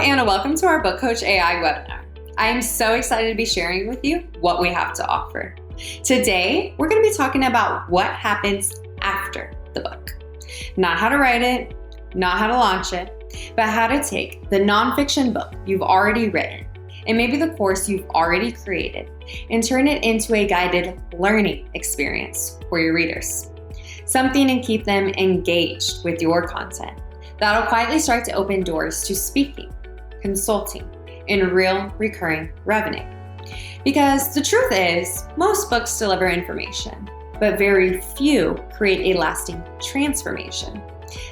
and welcome to our Book Coach AI webinar. I am so excited to be sharing with you what we have to offer. Today, we're going to be talking about what happens after the book. Not how to write it, not how to launch it, but how to take the nonfiction book you've already written and maybe the course you've already created and turn it into a guided learning experience for your readers. Something to keep them engaged with your content. That'll quietly start to open doors to speaking, consulting, and real recurring revenue. Because the truth is, most books deliver information, but very few create a lasting transformation.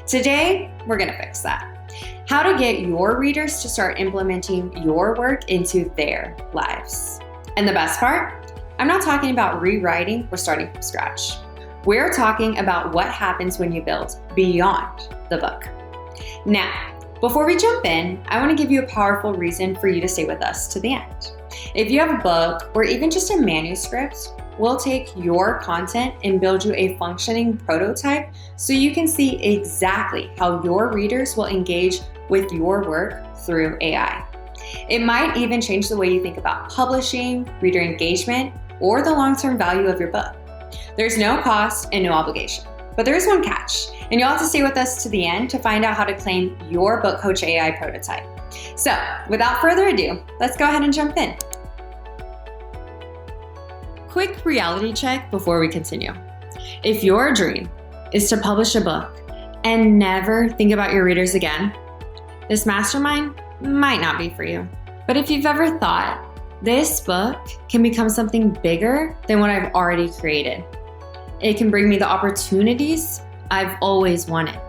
Today, we're going to fix that. How to get your readers to start implementing your work into their lives. And the best part, I'm not talking about rewriting or starting from scratch. We're talking about what happens when you build beyond the book. Now, before we jump in, I want to give you a powerful reason for you to stay with us to the end. If you have a book or even just a manuscript, we'll take your content and build you a functioning prototype so you can see exactly how your readers will engage with your work through AI. It might even change the way you think about publishing, reader engagement, or the long-term value of your book. There's no cost and no obligation. But there is one catch, and you'll have to stay with us to the end to find out how to claim your Book Coach AI prototype. So, without further ado, let's go ahead and jump in. Quick reality check before we continue. If your dream is to publish a book and never think about your readers again, this mastermind might not be for you. But if you've ever thought, this book can become something bigger than what I've already created, it can bring me the opportunities I've always wanted,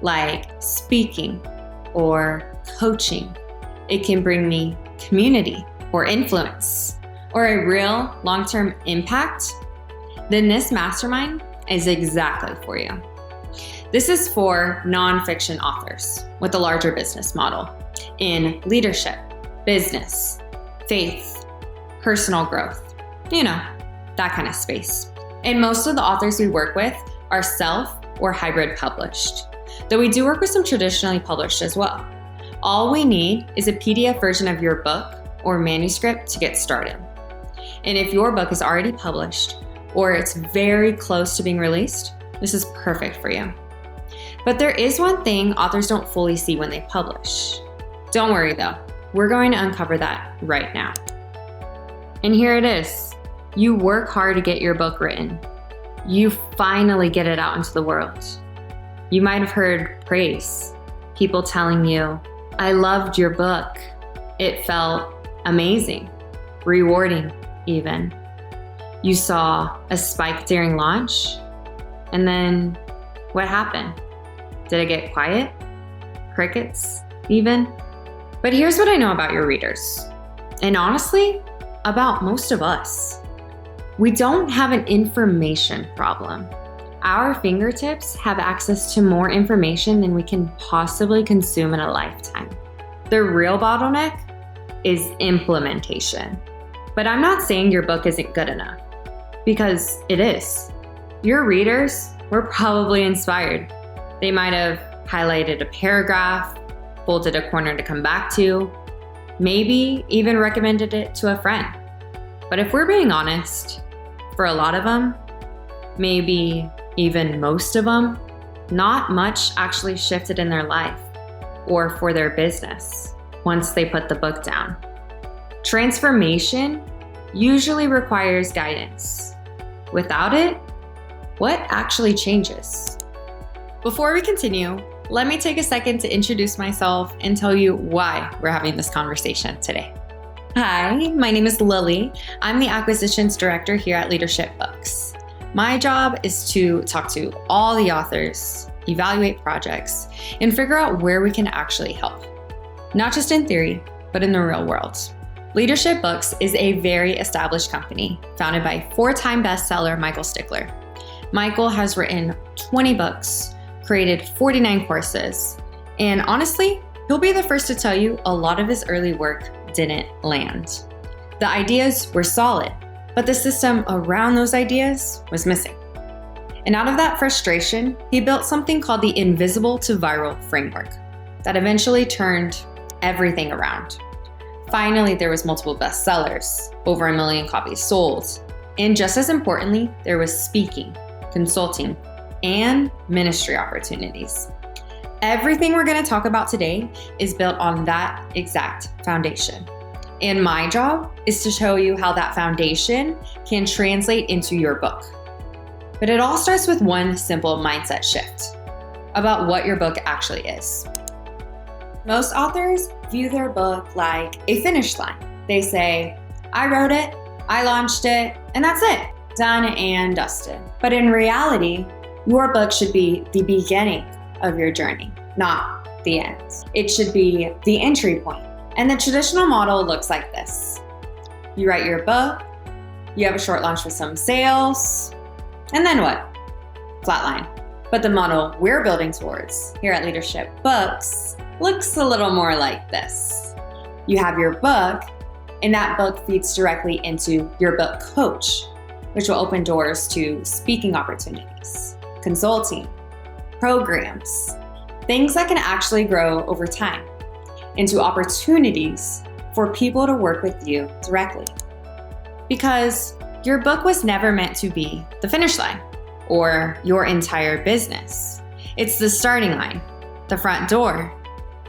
like speaking or coaching. It can bring me community or influence or a real long-term impact. Then this mastermind is exactly for you. This is for nonfiction authors with a larger business model in leadership, business, faith, personal growth, that kind of space. And most of the authors we work with are self or hybrid published, though we do work with some traditionally published as well. All we need is a PDF version of your book or manuscript to get started. And if your book is already published or it's very close to being released, this is perfect for you. But there is one thing authors don't fully see when they publish. Don't worry though, we're going to uncover that right now. And here it is. You work hard to get your book written. You finally get it out into the world. You might have heard praise, people telling you, I loved your book. It felt amazing, rewarding even. You saw a spike during launch, and then what happened? Did it get quiet? Crickets even? But here's what I know about your readers, and honestly, about most of us. We don't have an information problem. Our fingertips have access to more information than we can possibly consume in a lifetime. The real bottleneck is implementation. But I'm not saying your book isn't good enough, because it is. Your readers were probably inspired. They might have highlighted a paragraph, folded a corner to come back to, maybe even recommended it to a friend. But if we're being honest, for a lot of them, maybe even most of them, not much actually shifted in their life or for their business once they put the book down. Transformation usually requires guidance. Without it, what actually changes? Before we continue, let me take a second to introduce myself and tell you why we're having this conversation today. Hi, my name is Lily. I'm the Acquisitions Director here at Leadership Books. My job is to talk to all the authors, evaluate projects, and figure out where we can actually help. Not just in theory, but in the real world. Leadership Books is a very established company founded by four-time bestseller Michael Stickler. Michael has written 20 books, created 49 courses, and honestly, he'll be the first to tell you a lot of his early work didn't land. The ideas were solid, but the system around those ideas was missing. And out of that frustration, he built something called the Invisible to Viral framework that eventually turned everything around. Finally, there was multiple bestsellers, over 1 million copies sold. And just as importantly, there was speaking, consulting, and ministry opportunities. Everything we're going to talk about today is built on that exact foundation. And my job is to show you how that foundation can translate into your book. But it all starts with one simple mindset shift about what your book actually is. Most authors view their book like a finish line. They say, I wrote it, I launched it, and that's it, done and dusted. But in reality, your book should be the beginning of your journey, not the end. It should be the entry point. And the traditional model looks like this. You write your book, you have a short launch with some sales, and then what? Flatline. But the model we're building towards here at Leadership Books looks a little more like this. You have your book, and that book feeds directly into your book coach, which will open doors to speaking opportunities, consulting, programs, things that can actually grow over time into opportunities for people to work with you directly. Because your book was never meant to be the finish line or your entire business. It's the starting line, the front door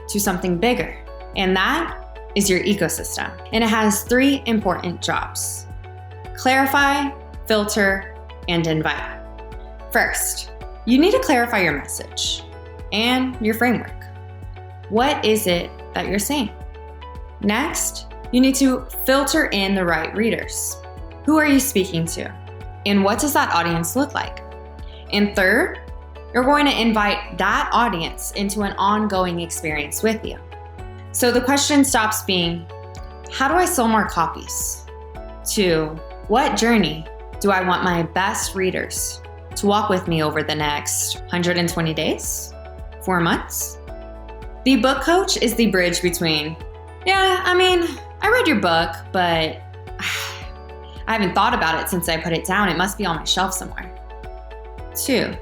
to something bigger. And that is your ecosystem. And it has 3 important jobs: clarify, filter, and invite. First, you need to clarify your message and your framework. What is it that you're saying? Next, you need to filter in the right readers. Who are you speaking to? And what does that audience look like? And third, you're going to invite that audience into an ongoing experience with you. So the question stops being, how do I sell more copies? To, what journey do I want my best readers to walk with me over the next 120 days? 4 months? The book coach is the bridge between, I read your book, but I haven't thought about it since I put it down. It must be on my shelf somewhere. 2,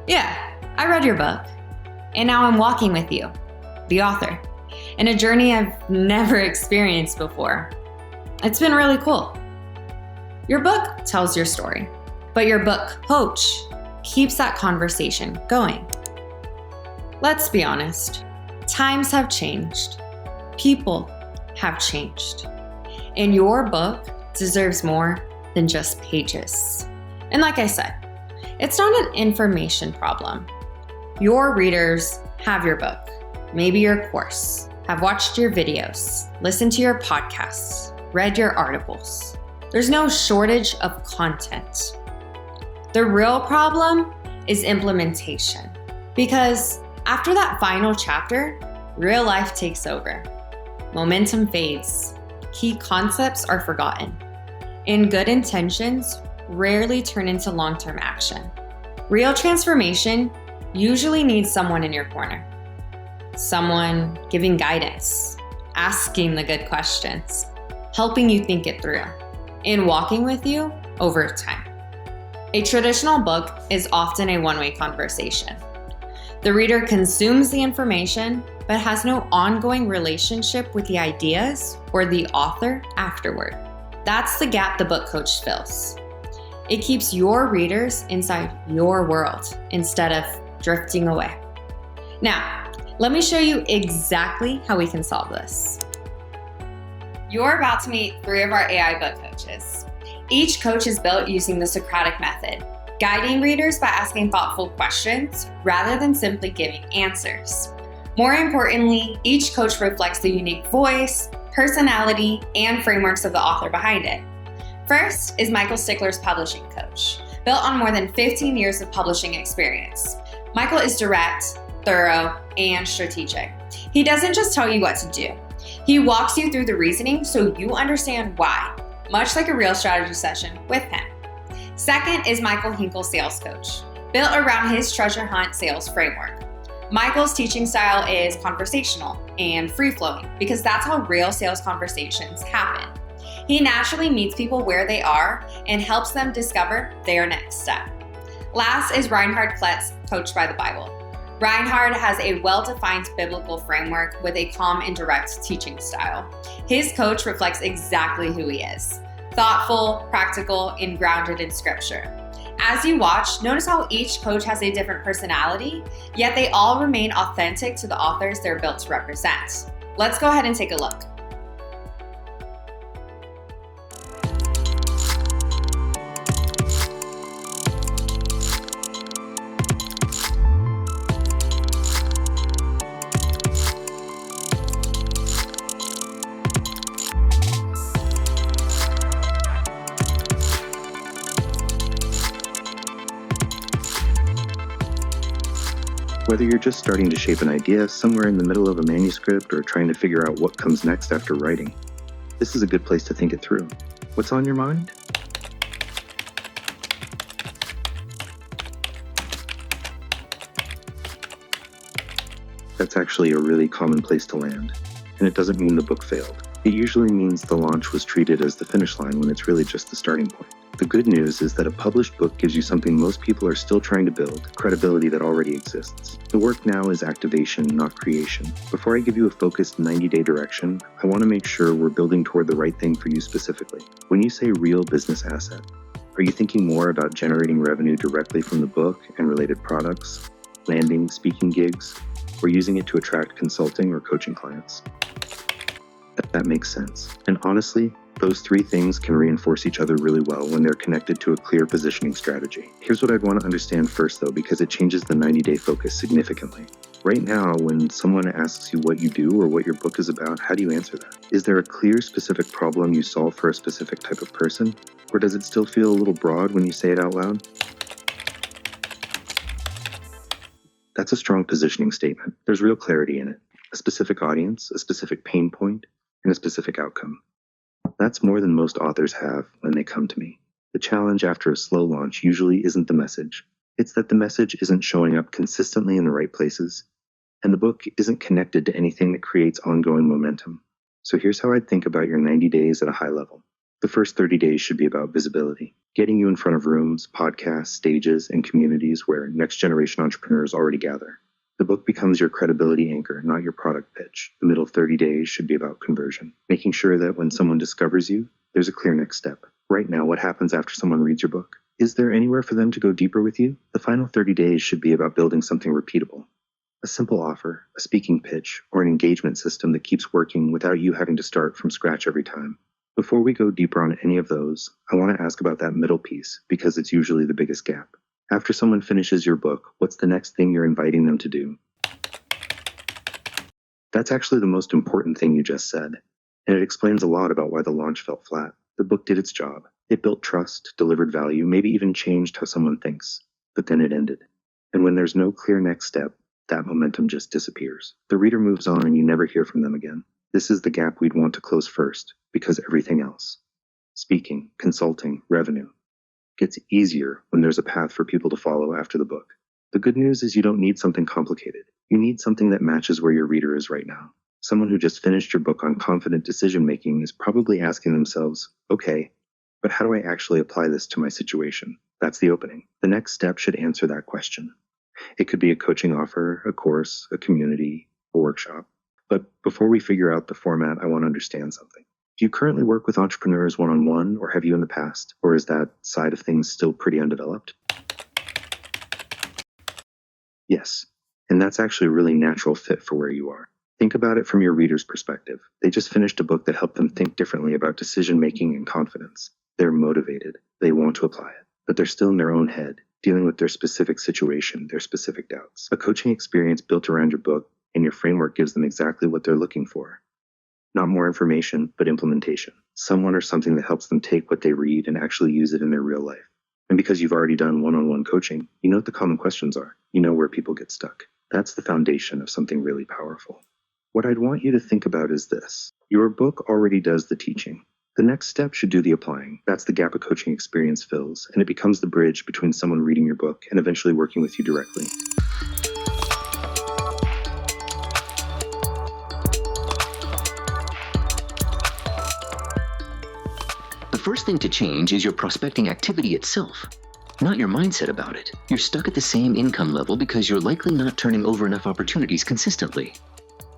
I read your book, and now I'm walking with you, the author, in a journey I've never experienced before. It's been really cool. Your book tells your story, but your book coach keeps that conversation going. Let's be honest, times have changed. People have changed. And your book deserves more than just pages. And like I said, it's not an information problem. Your readers have your book, maybe your course, have watched your videos, listened to your podcasts, read your articles. There's no shortage of content. The real problem is implementation. Because after that final chapter, real life takes over. Momentum fades. Key concepts are forgotten. And good intentions rarely turn into long-term action. Real transformation usually needs someone in your corner. Someone giving guidance, asking the good questions, helping you think it through, and walking with you over time. A traditional book is often a one-way conversation. The reader consumes the information, but has no ongoing relationship with the ideas or the author afterward. That's the gap the book coach fills. It keeps your readers inside your world instead of drifting away. Now, let me show you exactly how we can solve this. You're about to meet 3 of our AI book coaches. Each coach is built using the Socratic method, guiding readers by asking thoughtful questions rather than simply giving answers. More importantly, each coach reflects the unique voice, personality, and frameworks of the author behind it. First is Michael Stickler's publishing coach, built on more than 15 years of publishing experience. Michael is direct, thorough, and strategic. He doesn't just tell you what to do. He walks you through the reasoning so you understand why, much like a real strategy session with him. Second is Michael Hinkle's sales coach, built around his treasure hunt sales framework. Michael's teaching style is conversational and free-flowing because that's how real sales conversations happen. He naturally meets people where they are and helps them discover their next step. Last is Reinhard Kletz's Coach by the Bible. Reinhard has a well-defined biblical framework with a calm and direct teaching style. His coach reflects exactly who he is: thoughtful, practical, and grounded in scripture. As you watch, notice how each coach has a different personality, yet they all remain authentic to the authors they're built to represent. Let's go ahead and take a look. Whether you're just starting to shape an idea somewhere in the middle of a manuscript or trying to figure out what comes next after writing, this is a good place to think it through. What's on your mind? That's actually a really common place to land, and it doesn't mean the book failed. It usually means the launch was treated as the finish line when it's really just the starting point. The good news is that a published book gives you something most people are still trying to build, credibility that already exists. The work now is activation, not creation. Before I give you a focused 90-day direction, I want to make sure we're building toward the right thing for you specifically. When you say real business asset, are you thinking more about generating revenue directly from the book and related products, landing speaking gigs, or using it to attract consulting or coaching clients? That makes sense. And honestly, those three things can reinforce each other really well when they're connected to a clear positioning strategy. Here's what I'd want to understand first, though, because it changes the 90-day focus significantly. Right now, when someone asks you what you do or what your book is about, how do you answer that? Is there a clear, specific problem you solve for a specific type of person? Or does it still feel a little broad when you say it out loud? That's a strong positioning statement. There's real clarity in it. A specific audience, a specific pain point, and a specific outcome. That's more than most authors have when they come to me. The challenge after a slow launch usually isn't the message. It's that the message isn't showing up consistently in the right places, and the book isn't connected to anything that creates ongoing momentum. So here's how I'd think about your 90 days at a high level. The first 30 days should be about visibility, getting you in front of rooms, podcasts, stages, and communities where next-generation entrepreneurs already gather. The book becomes your credibility anchor, not your product pitch. The middle 30 days should be about conversion, making sure that when someone discovers you, there's a clear next step. Right now, what happens after someone reads your book? Is there anywhere for them to go deeper with you? The final 30 days should be about building something repeatable. A simple offer, a speaking pitch, or an engagement system that keeps working without you having to start from scratch every time. Before we go deeper on any of those, I want to ask about that middle piece because it's usually the biggest gap. After someone finishes your book, what's the next thing you're inviting them to do? That's actually the most important thing you just said, and it explains a lot about why the launch felt flat. The book did its job. It built trust, delivered value, maybe even changed how someone thinks, but then it ended. And when there's no clear next step, that momentum just disappears. The reader moves on and you never hear from them again. This is the gap we'd want to close first, because everything else, speaking, consulting, revenue, gets easier when there's a path for people to follow after the book. The good news is you don't need something complicated. You need something that matches where your reader is right now. Someone who just finished your book on confident decision-making is probably asking themselves, okay, but how do I actually apply this to my situation? That's the opening. The next step should answer that question. It could be a coaching offer, a course, a community, a workshop. But before we figure out the format, I want to understand something. Do you currently work with entrepreneurs one-on-one, or have you in the past? Or is that side of things still pretty undeveloped? Yes, and that's actually a really natural fit for where you are. Think about it from your reader's perspective. They just finished a book that helped them think differently about decision-making and confidence. They're motivated. They want to apply it, but they're still in their own head, dealing with their specific situation, their specific doubts. A coaching experience built around your book and your framework gives them exactly what they're looking for. Not more information, but implementation. Someone or something that helps them take what they read and actually use it in their real life. And because you've already done one-on-one coaching, you know what the common questions are. You know where people get stuck. That's the foundation of something really powerful. What I'd want you to think about is this. Your book already does the teaching. The next step should do the applying. That's the gap a coaching experience fills, and it becomes the bridge between someone reading your book and eventually working with you directly. The first thing to change is your prospecting activity itself. not your mindset about it. You're stuck at the same income level because you're likely not turning over enough opportunities consistently.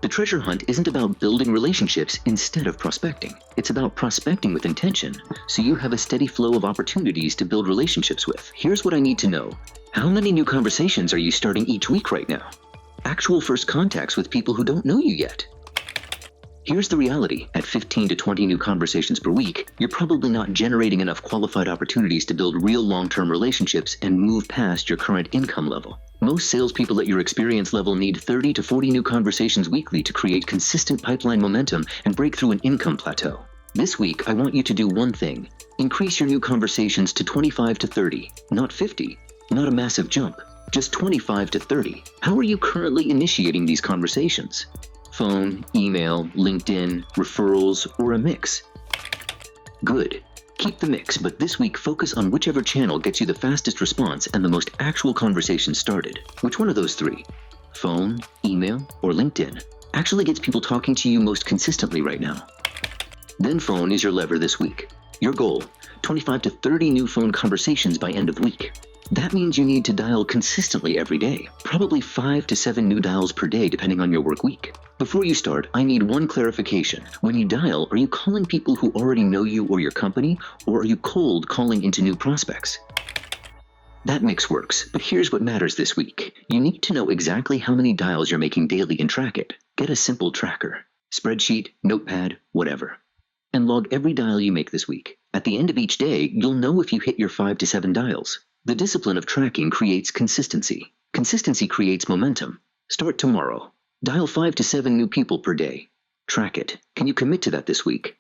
The treasure hunt isn't about building relationships instead of prospecting. It's about prospecting with intention, so you have a steady flow of opportunities to build relationships with. Here's what I need to know. How many new conversations are you starting each week right now? Actual first contacts with people who don't know you yet. Here's the reality. At 15 to 20 new conversations per week, you're probably not generating enough qualified opportunities to build real long-term relationships and move past your current income level. Most salespeople at your experience level need 30 to 40 new conversations weekly to create consistent pipeline momentum and break through an income plateau. This week, I want you to do one thing. Increase your new conversations to 25 to 30, not 50, not a massive jump, just 25 to 30. How are you currently initiating these conversations? Phone, email, LinkedIn, referrals, or a mix? Good. Keep the mix, but this week focus on whichever channel gets you the fastest response and the most actual conversation started. Which one of those three, phone, email, or LinkedIn, actually gets people talking to you most consistently right now? Then phone is your lever this week. Your goal, 25 to 30 new phone conversations by end of week. That means you need to dial consistently every day, probably 5 to 7 new dials per day depending on your work week. Before you start, I need one clarification. When you dial, are you calling people who already know you or your company, or are you cold calling into new prospects? That mix works, but here's what matters this week. You need to know exactly how many dials you're making daily and track it. Get a simple tracker, spreadsheet, notepad, whatever, and log every dial you make this week. At the end of each day, you'll know if you hit your 5 to 7 dials. The discipline of tracking creates consistency. Consistency creates momentum. Start tomorrow. Dial 5 to 7 new people per day. Track it. Can you commit to that this week?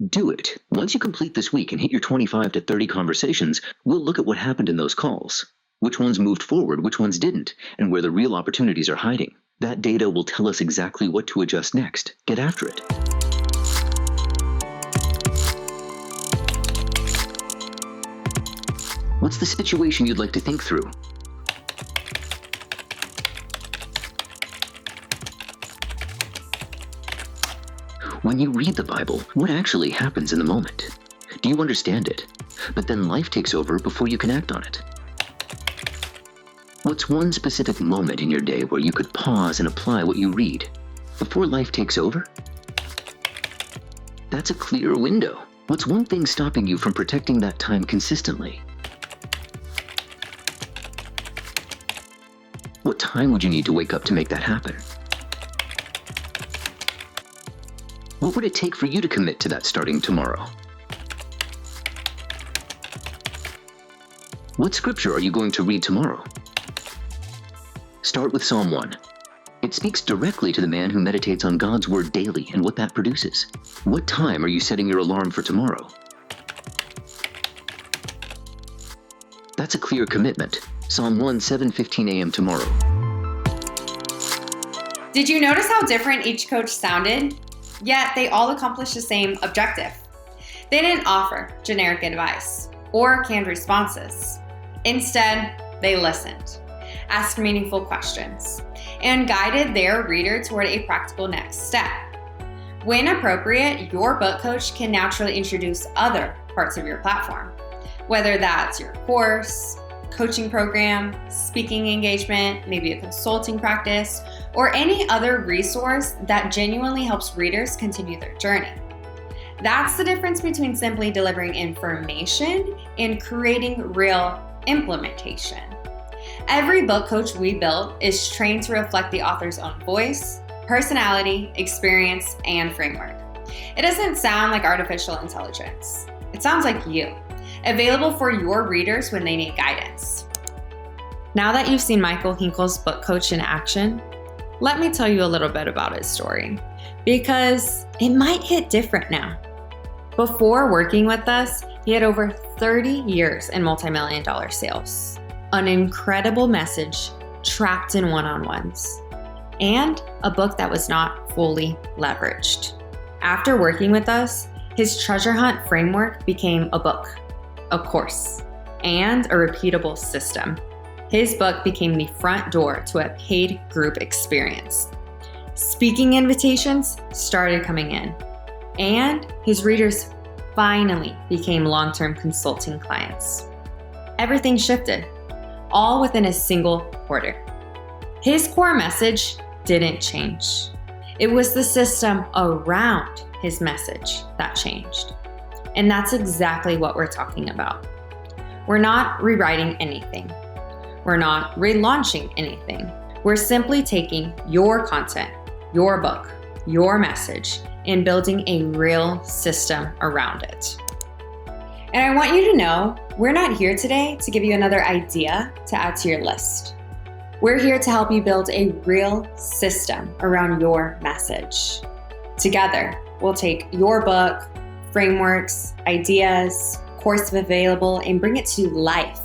Do it. Once you complete this week and hit your 25 to 30 conversations, we'll look at what happened in those calls. Which ones moved forward, which ones didn't, and where the real opportunities are hiding. That data will tell us exactly what to adjust next. Get after it. What's the situation you'd like to think through? When you read the Bible, what actually happens in the moment? Do you understand it? But then life takes over before you can act on it. What's one specific moment in your day where you could pause and apply what you read before life takes over? That's a clear window. What's one thing stopping you from protecting that time consistently? What time would you need to wake up to make that happen? What would it take for you to commit to that starting tomorrow? What scripture are you going to read tomorrow? Start with Psalm 1. It speaks directly to the man who meditates on God's word daily and what that produces. What time are you setting your alarm for tomorrow? That's a clear commitment. Psalm 1, 7:15 a.m. tomorrow. Did you notice how different each coach sounded? Yet they all accomplished the same objective. They didn't offer generic advice or canned responses. Instead, they listened, asked meaningful questions, and guided their reader toward a practical next step. When appropriate, your book coach can naturally introduce other parts of your platform, whether that's your course, coaching program, speaking engagement, maybe a consulting practice, or any other resource that genuinely helps readers continue their journey. That's the difference between simply delivering information and creating real implementation. Every book coach we built is trained to reflect the author's own voice, personality, experience, and framework. It doesn't sound like artificial intelligence. It sounds like you, available for your readers when they need guidance. Now that you've seen Michael Hinkle's book coach in action, let me tell you a little bit about his story, because it might hit different now. Before working with us, he had over 30 years in multi-million-dollar sales, an incredible message trapped in one-on-ones, and a book that was not fully leveraged. After working with us, his treasure hunt framework became a book, a course, and a repeatable system. His book became the front door to a paid group experience. Speaking invitations started coming in, and his readers finally became long-term consulting clients. everything shifted, all within a single quarter. His core message didn't change. It was the system around his message that changed. And that's exactly what we're talking about. We're not rewriting anything. We're not relaunching anything. We're simply taking your content, your book, your message, and building a real system around it. And I want you to know, we're not here today to give you another idea to add to your list. We're here to help you build a real system around your message. Together, we'll take your book, frameworks, ideas, course available, and bring it to life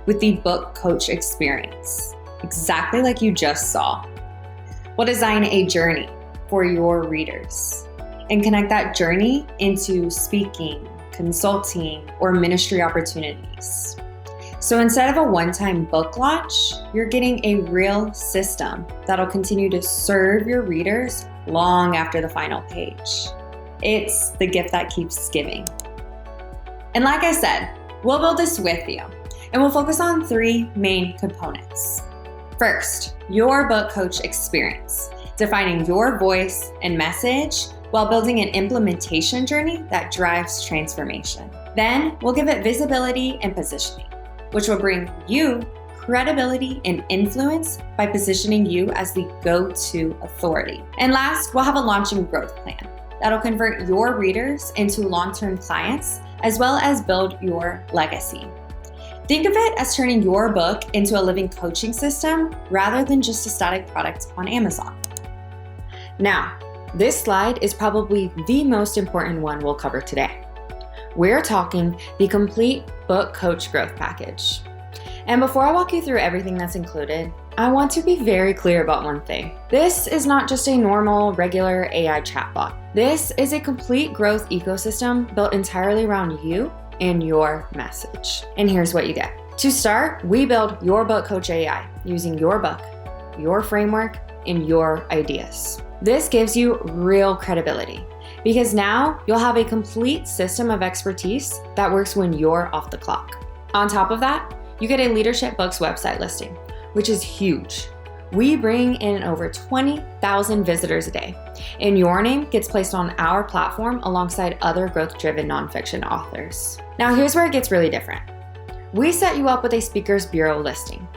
with the book coach experience, exactly like you just saw. We'll design a journey for your readers and connect that journey into speaking, consulting, or ministry opportunities. So instead of a one-time book launch, you're getting a real system that'll continue to serve your readers long after the final page. It's the gift that keeps giving. And like I said, we'll build this with you, and we'll focus on 3 main components. First, your book coach experience, defining your voice and message while building an implementation journey that drives transformation. Then we'll give it visibility and positioning, which will bring you credibility and influence by positioning you as the go-to authority. And last, we'll have a launch and growth plan that'll convert your readers into long-term clients, as well as build your legacy. Think of it as turning your book into a living coaching system rather than just a static product on Amazon. Now, this slide is probably the most important one we'll cover today. We're talking the complete book coach growth package. And before I walk you through everything that's included, I want to be very clear about one thing. This is not just a normal, regular AI chatbot. This is a complete growth ecosystem built entirely around you and your message. And here's what you get. To start, we build your book coach AI using your book, your framework, and your ideas. This gives you real credibility because now you'll have a complete system of expertise that works when you're off the clock. On top of that, you get a Leadership Books website listing, which is huge. We bring in over 20,000 visitors a day, and your name gets placed on our platform alongside other growth-driven nonfiction authors. Now here's where it gets really different. We set you up with a Speakers Bureau listing,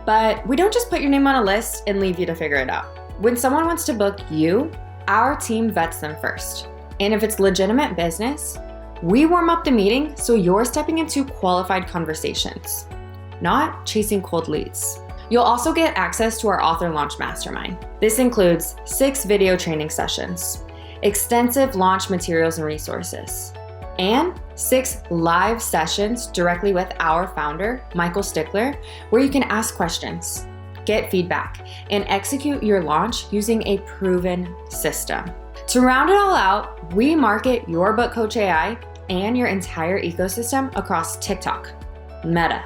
but we don't just put your name on a list and leave you to figure it out. When someone wants to book you, our team vets them first. And if it's legitimate business, we warm up the meeting so you're stepping into qualified conversations, not chasing cold leads. You'll also get access to our author launch mastermind. This includes 6 video training sessions, extensive launch materials and resources, and 6 live sessions directly with our founder, Michael Stickler, where you can ask questions, get feedback, and execute your launch using a proven system. To round it all out, we market your book coach AI and your entire ecosystem across TikTok, Meta,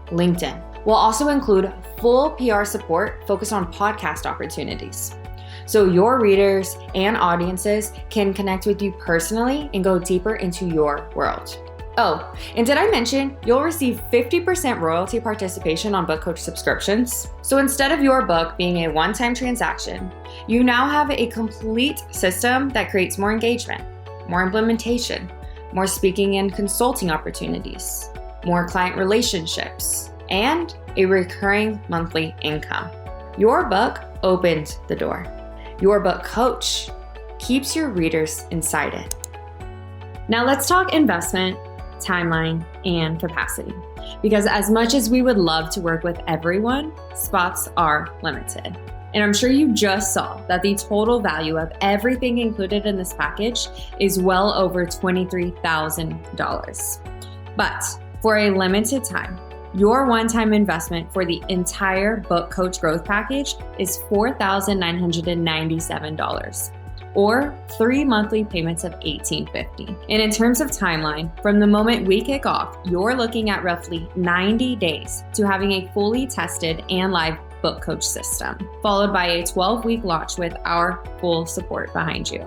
LinkedIn. We'll also include full PR support focused on podcast opportunities, so your readers and audiences can connect with you personally and go deeper into your world. Oh, and did I mention you'll receive 50% royalty participation on book coach subscriptions? So instead of your book being a one-time transaction, you now have a complete system that creates more engagement, more implementation, more speaking and consulting opportunities, more client relationships, and a recurring monthly income. Your book opened the door. Your book coach keeps your readers inside it. Now let's talk investment, timeline, and capacity. Because as much as we would love to work with everyone, spots are limited. And I'm sure you just saw that the total value of everything included in this package is well over $23,000. But for a limited time, your one-time investment for the entire book coach growth package is $4,997. Or 3 monthly payments of $1,850. And in terms of timeline, from the moment we kick off, you're looking at roughly 90 days to having a fully tested and live book coach system, followed by a 12-week launch with our full support behind you.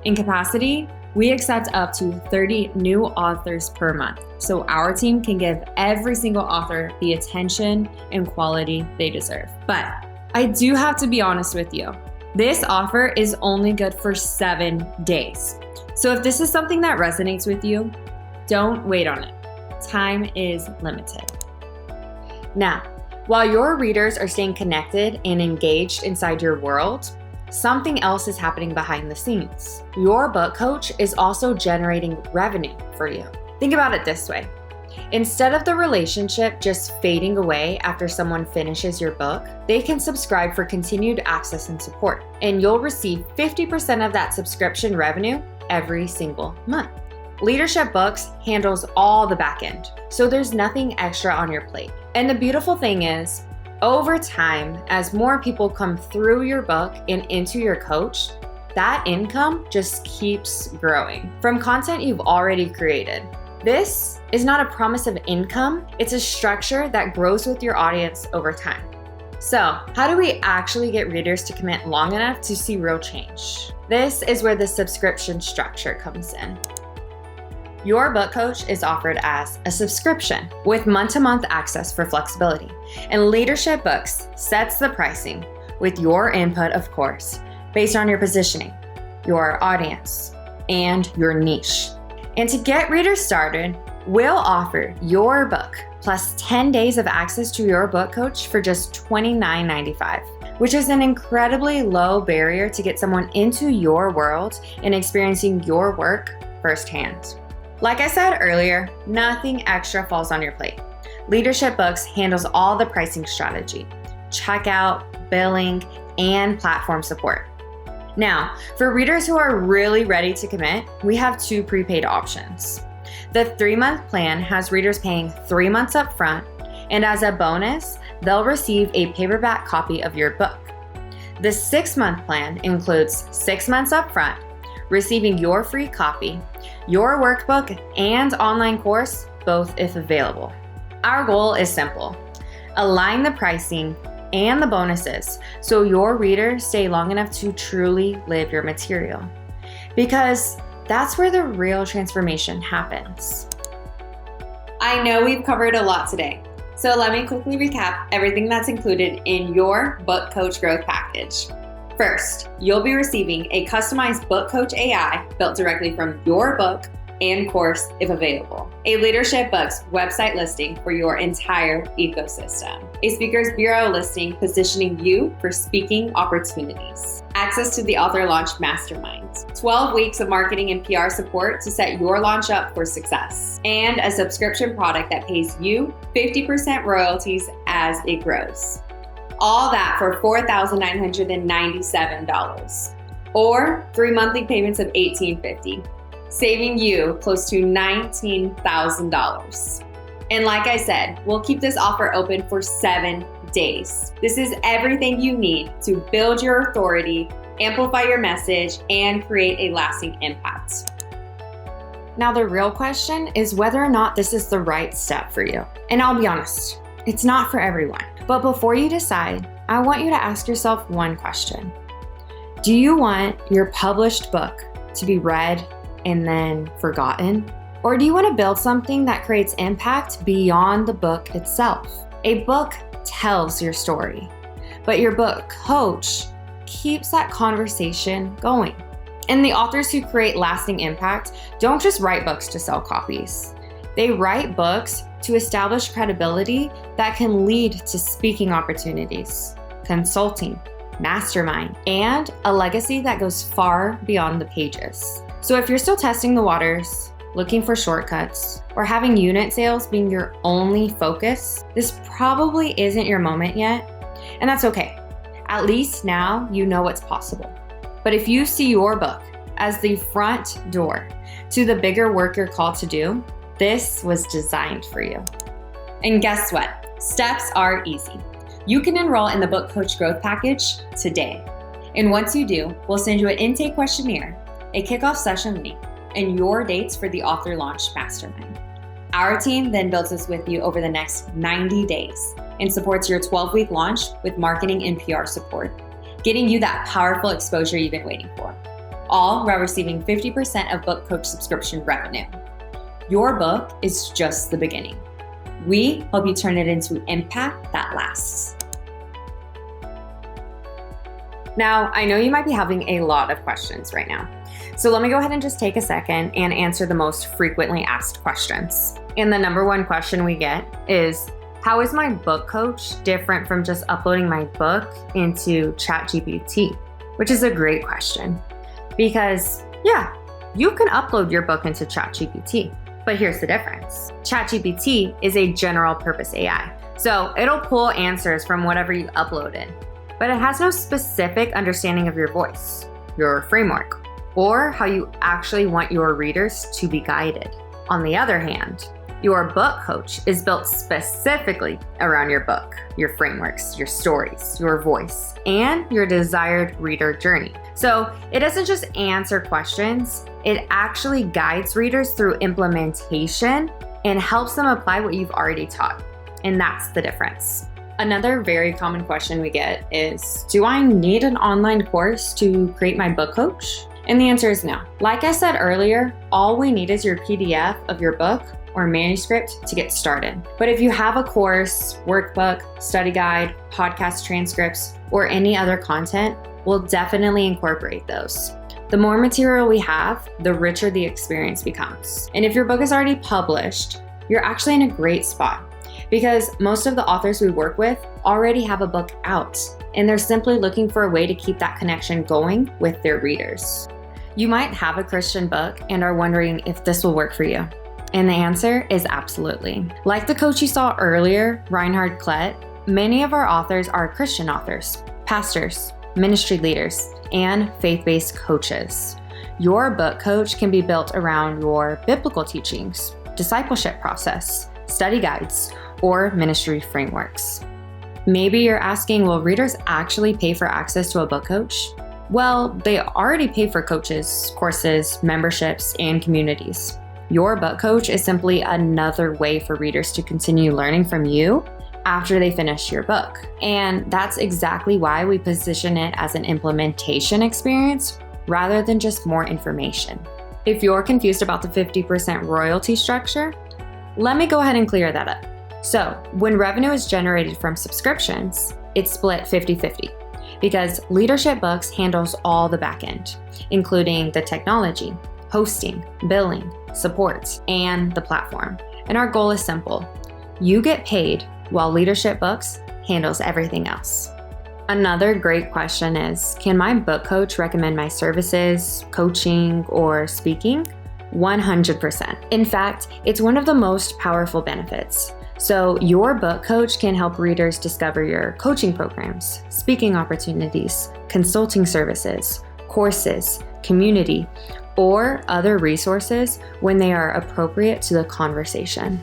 In capacity, We accept up to 30 new authors per month, so our team can give every single author the attention and quality they deserve. But I do have to be honest with you. This offer is only good for 7 days. So if this is something that resonates with you, don't wait on it. Time is limited. Now, while your readers are staying connected and engaged inside your world, something else is happening behind the scenes. Your book coach is also generating revenue for you. Think about it this way. Instead of the relationship just fading away after someone finishes your book, they can subscribe for continued access and support, and you'll receive 50% of that subscription revenue every single month. Leadership Books handles all the back end, so there's nothing extra on your plate. And the beautiful thing is, over time, as more people come through your book and into your coach, that income just keeps growing from content you've already created. This is not a promise of income, it's a structure that grows with your audience over time. So, how do we actually get readers to commit long enough to see real change? This is where the subscription structure comes in. Your book coach is offered as a subscription with month-to-month access for flexibility. And Leadership Books sets the pricing with your input, of course, based on your positioning, your audience, and your niche. And to get readers started, we'll offer your book plus 10 days of access to your book coach for just $29.95, which is an incredibly low barrier to get someone into your world and experiencing your work firsthand. Like I said earlier, nothing extra falls on your plate. Leadership Books handles all the pricing strategy, checkout, billing, and platform support. Now, for readers who are really ready to commit, we have 2 prepaid options. The 3-month plan has readers paying 3 months up front, and as a bonus, they'll receive a paperback copy of your book. The 6-month plan includes 6 months up front, receiving your free copy, your workbook, and online course, both if available. Our goal is simple: align the pricing and the bonuses so your readers stay long enough to truly live your material. Because that's where the real transformation happens. I know we've covered a lot today, so let me quickly recap everything that's included in your Book Coach Growth Package. First, you'll be receiving a customized Book Coach AI built directly from your book and course if available. A Leadership Books website listing for your entire ecosystem. A Speakers Bureau listing positioning you for speaking opportunities. Access to the Author Launch Mastermind. 12 weeks of marketing and PR support to set your launch up for success. And a subscription product that pays you 50% royalties as it grows. All that for $4,997, or 3 monthly payments of $1,850, saving you close to $19,000. And like I said, we'll keep this offer open for 7 days. This is everything you need to build your authority, amplify your message, and create a lasting impact. Now, the real question is whether or not this is the right step for you. And I'll be honest, it's not for everyone. But before you decide, I want you to ask yourself one question. Do you want your published book to be read and then forgotten? Or do you want to build something that creates impact beyond the book itself? A book tells your story, but your book coach keeps that conversation going. And the authors who create lasting impact don't just write books to sell copies. They write books to establish credibility that can lead to speaking opportunities, consulting, mastermind, and a legacy that goes far beyond the pages. So if you're still testing the waters, looking for shortcuts, or having unit sales being your only focus, this probably isn't your moment yet, and that's okay. At least now you know what's possible. But if you see your book as the front door to the bigger work you're called to do, this was designed for you. And guess what? Steps are easy. You can enroll in the Book Coach Growth Package today. And once you do, we'll send you an intake questionnaire, a kickoff session link, and your dates for the Author Launch Mastermind. Our team then builds this with you over the next 90 days and supports your 12-week launch with marketing and PR support, getting you that powerful exposure you've been waiting for. all while receiving 50% of Book Coach subscription revenue. Your book is just the beginning. We help you turn it into impact that lasts. Now, I know you might be having a lot of questions right now. So let me go ahead and just take a second and answer the most frequently asked questions. And the number one question we get is, how is my book coach different from just uploading my book into ChatGPT? Which is a great question. Because, yeah, you can upload your book into ChatGPT. But here's the difference. ChatGPT is a general purpose AI. So it'll pull answers from whatever you uploaded. But it has no specific understanding of your voice, your framework, or how you actually want your readers to be guided. On the other hand, your book coach is built specifically around your book, your frameworks, your stories, your voice, and your desired reader journey. So it doesn't just answer questions, it actually guides readers through implementation and helps them apply what you've already taught. And that's the difference. Another very common question we get is, do I need an online course to create my book coach? And the answer is no. Like I said earlier, all we need is your PDF of your book or manuscript to get started. But if you have a course, workbook, study guide, podcast transcripts, or any other content, we'll definitely incorporate those. The more material we have, the richer the experience becomes. And if your book is already published, you're actually in a great spot, because most of the authors we work with already have a book out, and they're simply looking for a way to keep that connection going with their readers. You might have a Christian book and are wondering if this will work for you. And the answer is absolutely. Like the coach you saw earlier, Reinhard Klett, many of our authors are Christian authors, pastors, ministry leaders, and faith-based coaches. Your book coach can be built around your biblical teachings, discipleship process, study guides, or ministry frameworks. Maybe you're asking, will readers actually pay for access to a book coach? Well, they already pay for coaches, courses, memberships, and communities. Your book coach is simply another way for readers to continue learning from you after they finish your book. And that's exactly why we position it as an implementation experience rather than just more information. If you're confused about the 50% royalty structure, let me go ahead and clear that up. So when revenue is generated from subscriptions, it's split 50-50 because Leadership Books handles all the back end, including the technology, hosting, billing, support, and the platform. And our goal is simple. You get paid while Leadership Books handles everything else. Another great question is, can my book coach recommend my services, coaching, or speaking? 100%. In fact, it's one of the most powerful benefits. So your book coach can help readers discover your coaching programs, speaking opportunities, consulting services, courses, community, or other resources when they are appropriate to the conversation.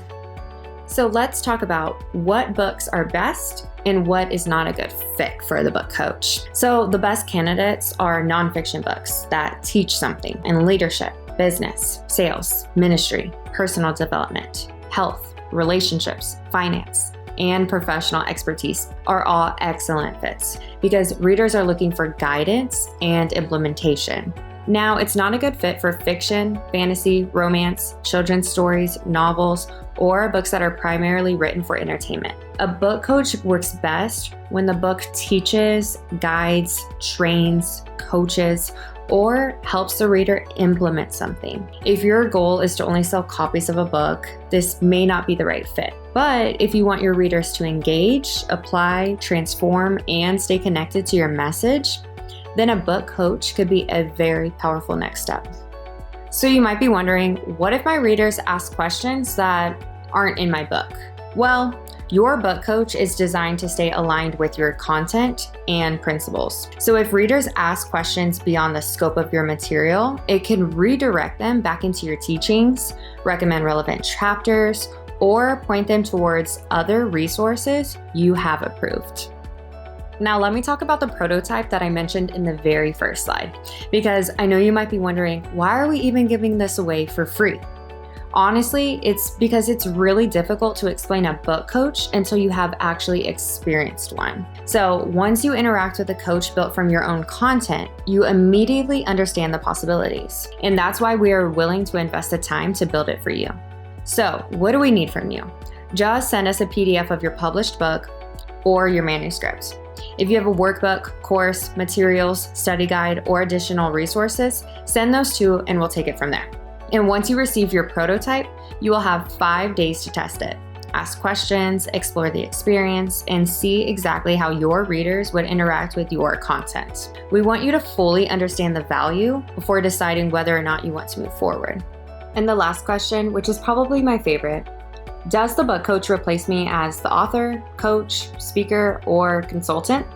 So let's talk about what books are best and what is not a good fit for the book coach. So the best candidates are nonfiction books that teach something in leadership, business, sales, ministry, personal development, health, relationships, finance, and professional expertise are all excellent fits because readers are looking for guidance and implementation. Now, it's not a good fit for fiction, fantasy, romance, children's stories, novels, or books that are primarily written for entertainment. A book coach works best when the book teaches, guides, trains, coaches, or helps the reader implement something. If your goal is to only sell copies of a book, this may not be the right fit. But if you want your readers to engage, apply, transform, and stay connected to your message, then a book coach could be a very powerful next step. So you might be wondering, what if my readers ask questions that aren't in my book? Well, your book coach is designed to stay aligned with your content and principles. So if readers ask questions beyond the scope of your material, it can redirect them back into your teachings, recommend relevant chapters, or point them towards other resources you have approved. Now let me talk about the prototype that I mentioned in the very first slide, because I know you might be wondering, why are we even giving this away for free? Honestly, it's because it's really difficult to explain a book coach until you have actually experienced one. So once you interact with a coach built from your own content, you immediately understand the possibilities. And that's why we are willing to invest the time to build it for you. So what do we need from you? Just send us a PDF of your published book or your manuscript. If you have a workbook, course, materials, study guide, or additional resources, send those too and we'll take it from there. And once you receive your prototype, you will have 5 days to test it. Ask questions, explore the experience, and see exactly how your readers would interact with your content. We want you to fully understand the value before deciding whether or not you want to move forward. And the last question, which is probably my favorite, does the book coach replace me as the author, coach, speaker, or consultant?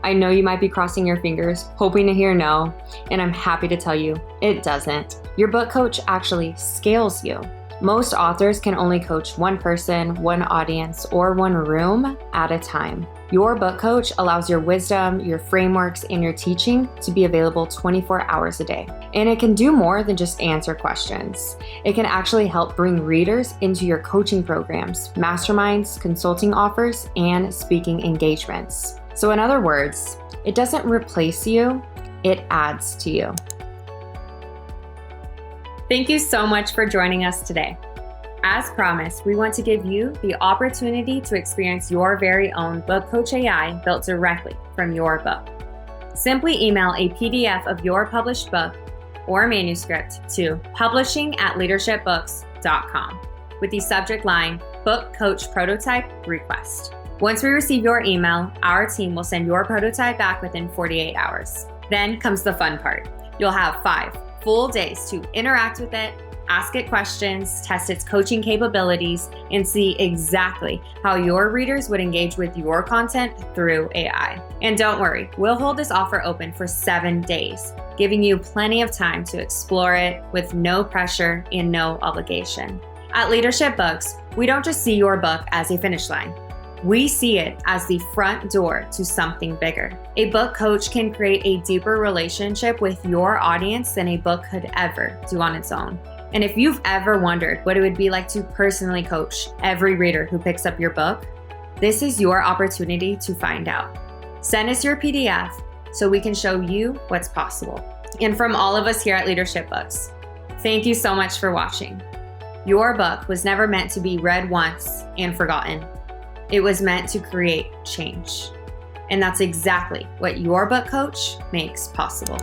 I know you might be crossing your fingers, hoping to hear no, and I'm happy to tell you, it doesn't. Your book coach actually scales you. Most authors can only coach one person, one audience, or one room at a time. Your book coach allows your wisdom, your frameworks, and your teaching to be available 24 hours a day. And it can do more than just answer questions. It can actually help bring readers into your coaching programs, masterminds, consulting offers, and speaking engagements. So in other words, it doesn't replace you, it adds to you. Thank you so much for joining us today. As promised, we want to give you the opportunity to experience your very own Book Coach AI built directly from your book. Simply email a PDF of your published book or manuscript to publishing@leadershipbooks.com with the subject line, Book Coach Prototype Request. Once we receive your email, our team will send your prototype back within 48 hours. Then comes the fun part. You'll have 5 full days to interact with it, ask it questions, test its coaching capabilities, and see exactly how your readers would engage with your content through AI. And don't worry, we'll hold this offer open for 7 days, giving you plenty of time to explore it with no pressure and no obligation. At Leadership Books, we don't just see your book as a finish line. We see it as the front door to something bigger. A book coach can create a deeper relationship with your audience than a book could ever do on its own. And if you've ever wondered what it would be like to personally coach every reader who picks up your book, this is your opportunity to find out. Send us your PDF so we can show you what's possible. And from all of us here at Leadership Books, thank you so much for watching. Your book was never meant to be read once and forgotten. It was meant to create change. And that's exactly what your book coach makes possible.